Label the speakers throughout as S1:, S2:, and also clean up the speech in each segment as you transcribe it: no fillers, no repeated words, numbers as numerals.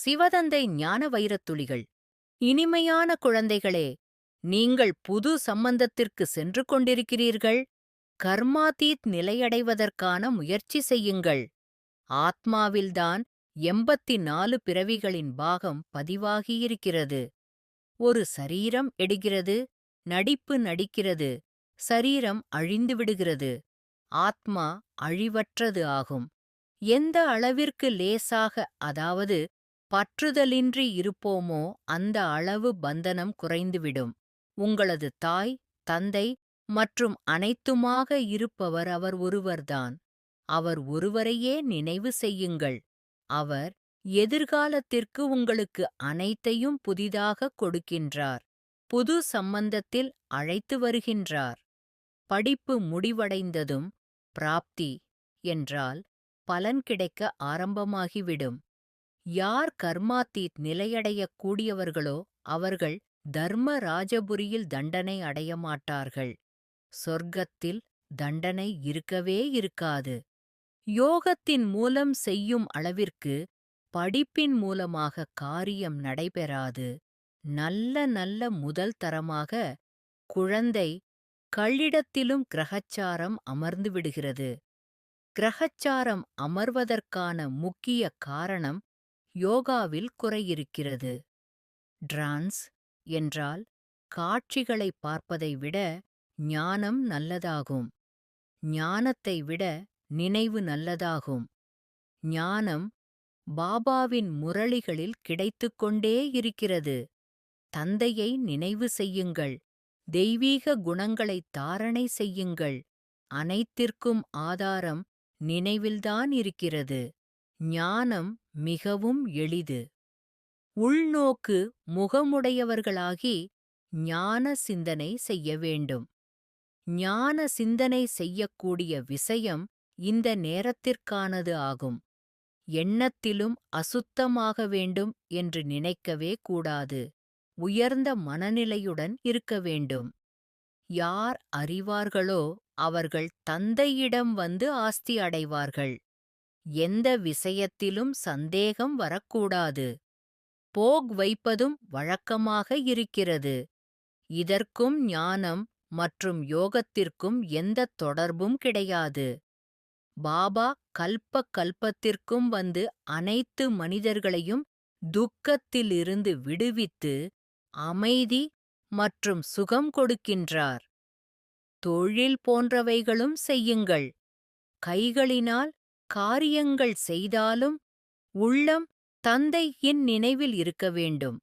S1: சிவதந்தை ஞான வைரத்துளிகள். இனிமையான குழந்தைகளே, நீங்கள் புது சம்பந்தத்திற்கு சென்று கொண்டிருக்கிறீர்கள். கர்மாதீத் நிலையடைவதற்கான முயற்சி செய்யுங்கள். ஆத்மாவில்தான் 84 பிறவிகளின் பாகம் பதிவாகியிருக்கிறது. ஒரு சரீரம் எடுக்கிறது, நடிப்பு நடிக்கிறது, சரீரம் அழிந்துவிடுகிறது. ஆத்மா அழிவற்றது ஆகும். எந்த அளவிற்கு லேசாக, அதாவது பற்றுதலின்றி இருப்போமோ அந்த அளவு பந்தனம் குறைந்துவிடும். உங்களது தாய், தந்தை மற்றும் அனைத்துமாக இருப்பவர் அவர் ஒருவர்தான். அவர் ஒருவரையே நினைவு செய்யுங்கள். அவர் எதிர்காலத்திற்கு உங்களுக்கு அனைத்தையும் புதிதாகக் கொடுக்கின்றார். புது சம்பந்தத்தில் அழைத்து வருகின்றார். படிப்பு முடிவடைந்ததும் பிராப்தி என்றால் பலன் கிடைக்க ஆரம்பமாகிவிடும். யார் கர்மாத்தீத் நிலையடையக் கூடியவர்களோ அவர்கள் தர்ம ராஜபுரியில் தண்டனை அடைய மாட்டார்கள். சொர்க்கத்தில் தண்டனை இருக்கவே இருக்காது. யோகத்தின் மூலம் செய்யும் அளவிற்கு படிப்பின் மூலமாக காரியம் நடைபெறாது. நல்ல நல்ல முதல் தரமாக குழந்தை கள்ளிடத்திலும் கிரகச்சாரம் அமர்ந்து விடுகிறது. கிரகச்சாரம் அமர்வதற்கான முக்கிய காரணம் யோகாவில் குறையிருக்கிறது. டிரான்ஸ் என்றால் காட்சிகளை பார்ப்பதை விட ஞானம் நல்லதாகும். ஞானத்தை விட நினைவு நல்லதாகும். ஞானம் பாபாவின் முரளிகளில் கிடைத்துக்கொண்டே இருக்கிறது. தந்தையை நினைவு செய்யுங்கள். தெய்வீக குணங்களை தாரணை செய்யுங்கள். அனைத்திற்கும் ஆதாரம் நினைவில்தான் இருக்கிறது. ஞானம் மிகவும் எளிது. உள்நோக்கு முகமுடையவர்களாகி ஞான சிந்தனை செய்ய வேண்டும். ஞான சிந்தனை செய்யக்கூடிய விஷயம் இந்த நேரத்திற்கானது ஆகும். எண்ணத்திலும் அசுத்தமாக வேண்டும் என்று நினைக்கவே கூடாது. உயர்ந்த மனநிலையுடன் இருக்க வேண்டும். யார் அறிவார்களோ அவர்கள் தந்தையிடம் வந்து ஆஸ்தி அடைவார்கள். எந்த விஷயத்திலும் சந்தேகம் வரக்கூடாது. போக் வைப்பதும் வழக்கமாக இருக்கிறது. இதற்கும் ஞானம் மற்றும் யோகத்திற்கும் எந்த தொடர்பும் கிடையாது. பாபா கல்ப கல்பத்திற்கும் வந்து அனைத்து மனிதர்களையும் துக்கத்திலிருந்து விடுவித்து அமைதி மற்றும் சுகம் கொடுக்கின்றார். தொழில் போன்றவைகளும் செய்யுங்கள். கைகளினால் காரியங்கள் செய்தாலும் உள்ளம் தந்தையின் நினைவில் இருக்க வேண்டும்.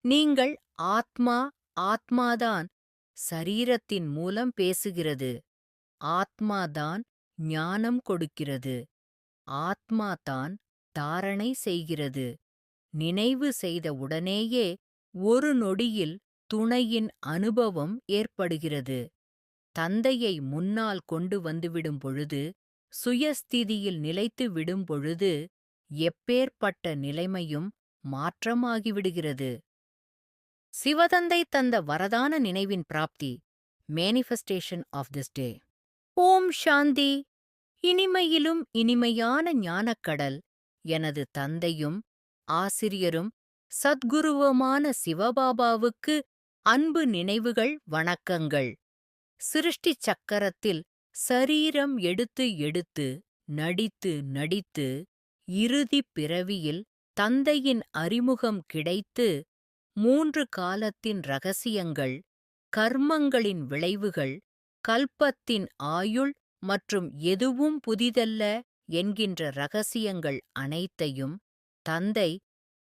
S1: நீங்கள் ஆத்மா, ஆத்மாதான் சரீரத்தின் மூலம் பேசுகிறது. ஆத்மாதான் ஞானம் கொடுக்கிறது. ஆத்மாதான் தாரணை செய்கிறது. நினைவு செய்த உடனேயே ஒரு நொடியில் துணையின் அனுபவம் ஏற்படுகிறது. தந்தையை முன்னால் கொண்டு வந்துவிடும் பொழுது, சுயஸ்திதியில் நிலைத்து விடும் பொழுது, எப்பேற்பட்ட நிலைமையும் மாற்றமாகிவிடுகிறது. சிவதந்தை தந்த வரதான நினைவின் பிராப்தி. Manifestation of this day. ஓம் சாந்தி. இனிமையிலும் இனிமையான ஞானக்கடல் எனது தந்தையும் ஆசிரியரும் சத்குருவுமான சிவபாபாவுக்கு அன்பு நினைவுகள், வணக்கங்கள். சிருஷ்டி சக்கரத்தில் சரீரம் எடுத்து எடுத்து நடித்து நடித்து இறுதிப் பிறவியில் தந்தையின் அறிமுகம் கிடைத்து 3 காலத்தின் ரகசியங்கள், கர்மங்களின் விளைவுகள், கல்பத்தின் ஆயுள் மற்றும் எதுவும் புதிதல்ல என்கின்ற ரகசியங்கள் அனைத்தையும் தந்தை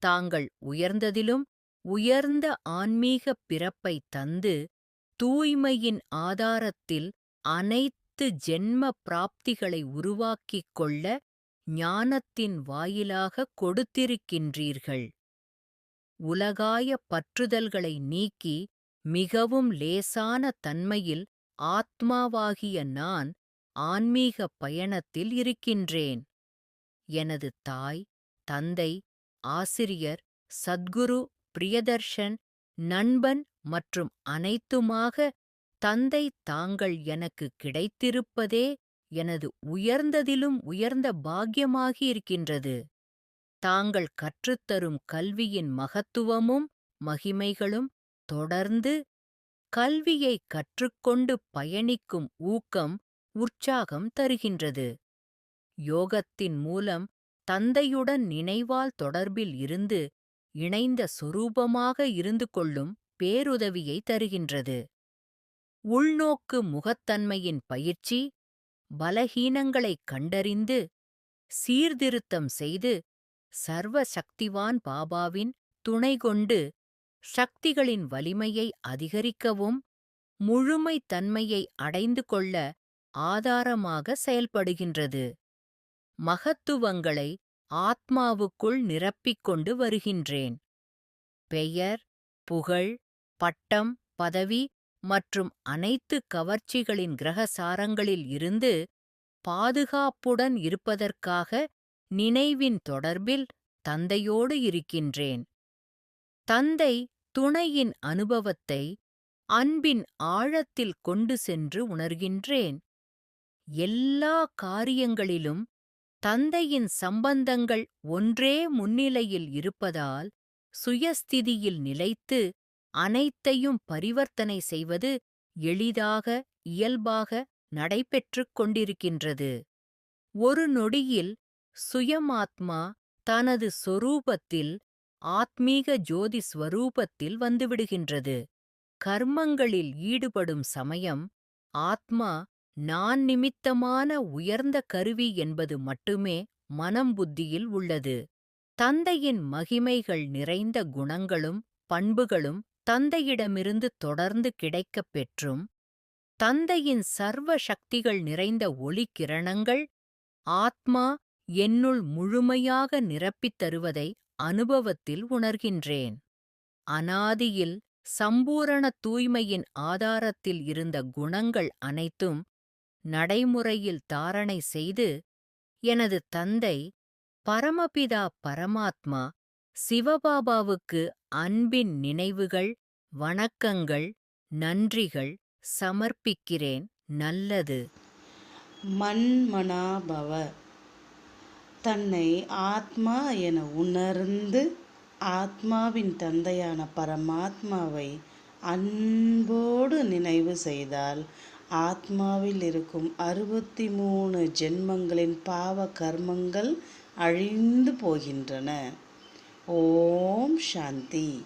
S1: தாங்கள் உயர்ந்ததிலும் உயர்ந்த ஆன்மீகப் பிறப்பை தந்து தூய்மையின் ஆதாரத்தில் அனைத்து ஜென்ம பிராப்திகளை உருவாக்கிக் கொள்ள ஞானத்தின் வாயிலாக கொடுத்திருக்கின்றீர்கள். உலகாய பற்றுதல்களை நீக்கி மிகவும் லேசான தன்மையில் ஆத்மாவாகிய நான் ஆன்மீக பயணத்தில் இருக்கின்றேன். எனது தாய், தந்தை, ஆசிரியர், சத்குரு, பிரியதர்ஷன், நண்பன் மற்றும் அனைத்துமாக தந்தை தாங்கள் எனக்கு கிடைத்திருப்பதே எனது உயர்ந்ததிலும் உயர்ந்த பாக்கியமாகி இருக்கின்றது. தாங்கள் கற்றுத்தரும் கல்வியின் மகத்துவமும் மகிமைகளும் தொடர்ந்து கல்வியை கற்றுக்கொண்டு பயணிக்கும் ஊக்கம் உற்சாகம் தருகின்றது. யோகத்தின் மூலம் தந்தையுடன் நினைவால் தொடர்பில் இருந்து இணைந்த சொரூபமாக இருந்து கொள்ளும் பேருதவியை தருகின்றது. உள்நோக்கு முகத்தன்மையின் பயிற்சி பலஹீனங்களைக் கண்டறிந்து சீர்திருத்தம் செய்து சர்வ சக்திவான் பாபாவின் துணை கொண்டு சக்திகளின் வலிமையை அதிகரிக்கவும் முழுமைத் தன்மையை அடைந்து கொள்ள ஆதாரமாக செயல்படுகின்றது. மகத்துவங்களை ஆத்மாவுக்குள் நிரப்பிக் கொண்டு வருகின்றேன். பெயர், புகழ், பட்டம், பதவி மற்றும் அனைத்து கவர்ச்சிகளின் கிரகசாரங்களில் இருந்து பாதுகாப்புடன் இருப்பதற்காக நினைவின் தொடர்பில் தந்தையோடு இருக்கின்றேன். தந்தை துணையின் அனுபவத்தை அன்பின் ஆழத்தில் கொண்டு சென்று உணர்கின்றேன். எல்லா காரியங்களிலும் தந்தையின் சம்பந்தங்கள் ஒன்றே முன்னிலையில் இருப்பதால் சுயஸ்திதியில் நிலைத்து அனைத்தையும் பரிவர்த்தனை செய்வது எளிதாக இயல்பாக நடைபெற்றுக் கொண்டிருக்கின்றது. ஒரு நொடியில் சுயமாத்மா தனது சொரூபத்தில் ஆத்மீக ஜோதி ஸ்வரூபத்தில் வந்துவிடுகின்றது. கர்மங்களில் ஈடுபடும் சமயம் ஆத்மா நான் நிமித்தமான உயர்ந்த கருவி என்பது மட்டுமே மனம் புத்தியில் உள்ளது. தந்தையின் மகிமைகள் நிறைந்த குணங்களும் பண்புகளும் தந்தையிடமிருந்து தொடர்ந்து கிடைக்கப் பெற்றும் தந்தையின் சர்வ சக்திகள் நிறைந்த ஒளிக்கிரணங்கள் ஆத்மா என்னுள் முழுமையாக நிரப்பித் தருவதை அனுபவத்தில் உணர்கின்றேன். அனாதியில் சம்பூரண தூய்மையின் ஆதாரத்தில் இருந்த குணங்கள் அனைத்தும் நடைமுறையில் தாரணை செய்து எனது தந்தை பரமபிதா பரமாத்மா சிவபாபாவுக்கு அன்பின் நினைவுகள், வணக்கங்கள், நன்றிகள் சமர்ப்பிக்கிறேன். நல்லது.
S2: மன்மனாபவ. தன்னை ஆத்மா என உணர்ந்து ஆத்மாவின் தந்தையான பரமாத்மாவை அன்போடு நினைவு செய்தால் ஆத்மாவில் இருக்கும் 63 ஜென்மங்களின் பாவ கர்மங்கள் அழிந்து போகின்றன. ஓம் சாந்தி.